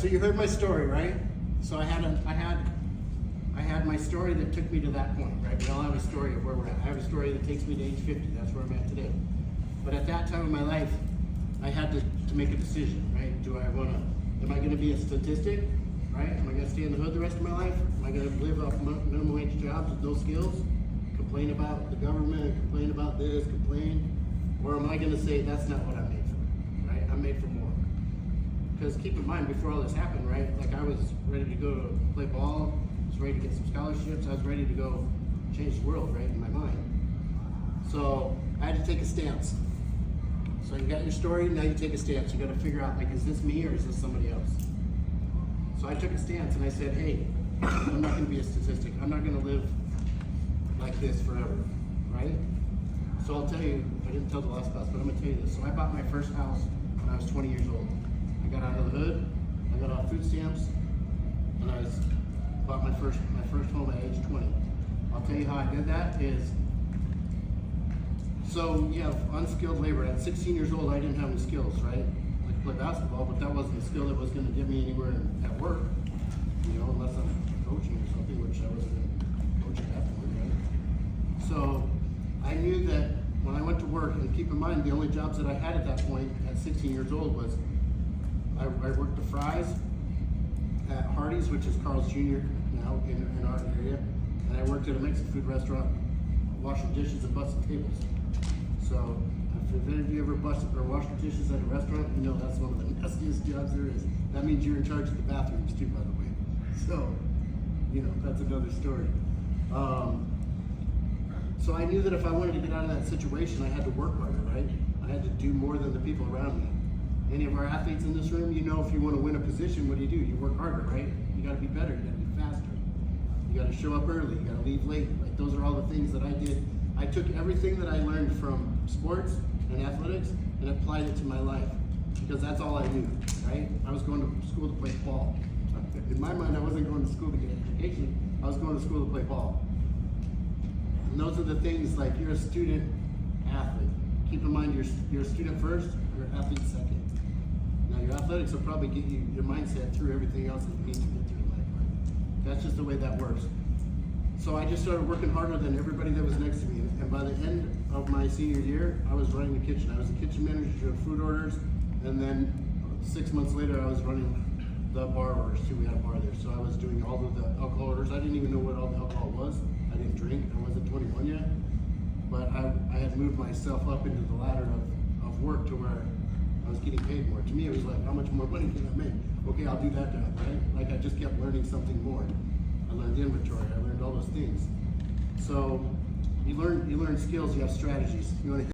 so you heard my story, right? So I had my story that took me to that point, right? We all have a story of where we're at. I have a story that takes me to age 50. That's where I'm at today. But at that time in my life, I had to make a decision, right? Am I going to be a statistic, right? Am I going to stay in the hood the rest of my life? Am I going to live off minimum wage jobs with no skills? Complain about the government, complain about this, or am I going to say that's not what I'm made for, right? I'm made for more. Because keep in mind, before all this happened, right? Like I was ready to go to play ball, I was ready to get some scholarships, I was ready to go change the world, right, in my mind. So I had to take a stance. So you got your story, now you take a stance. You got to figure out, like, is this me or is this somebody else? So I took a stance and I said, hey, I'm not going to be a statistic. I'm not going to live like this forever, right? So I'll tell you, I didn't tell the last class, but I'm going to tell you this. So I bought my first house when I was 20 years old. I got out of the hood, I got off food stamps, and I bought my first home at age 20. I'll tell you how I did that is, so you have unskilled labor. At 16 years old, I didn't have any skills, right? I could play basketball, but that wasn't a skill that was going to get me anywhere at work, unless I'm coaching or something, which I wasn't going to coach at that point, right? So I knew that when I went to work, and keep in mind, the only jobs that I had at that point, at 16 years old, was I worked the fries at Hardee's, which is Carl's Jr. now in our area, and I worked at a Mexican food restaurant, washing dishes and busting tables. So if any of you ever busted or washed the dishes at a restaurant, you know that's one of the nastiest jobs there is. That means you're in charge of the bathrooms too, by the way. So, that's another story. So I knew that if I wanted to get out of that situation, I had to work harder, right? I had to do more than the people around me. Any of our athletes in this room, if you want to win a position, what do? You work harder, right? You got to be better, you got to be faster. You got to show up early, you got to leave late. Like those are all the things that I did. I took everything that I learned from sports and athletics and applied it to my life because that's all I knew, right? I was going to school to play ball. In my mind, I wasn't going to school to get an education. I was going to school to play ball. And those are the things, like you're a student athlete. Keep in mind, you're a student first, you're an athlete second. Now your athletics will probably get you your mindset through everything else that you need to get through in life, right? That's just the way that works. So I just started working harder than everybody that was next to me. And by the end of my senior year, I was running the kitchen. I was a kitchen manager doing food orders. And then 6 months later, I was running the bar orders too. We had a bar there. So I was doing all of the alcohol orders. I didn't even know what all the alcohol was. I didn't drink. I wasn't 21 yet. But I had moved myself up into the ladder of work to where I was getting paid more. To me, it was like, how much more money can I make? Okay, I'll do that job, right? Like I just kept learning something more. I learned inventory, I learned all those things. So you learn skills, you have strategies. You want to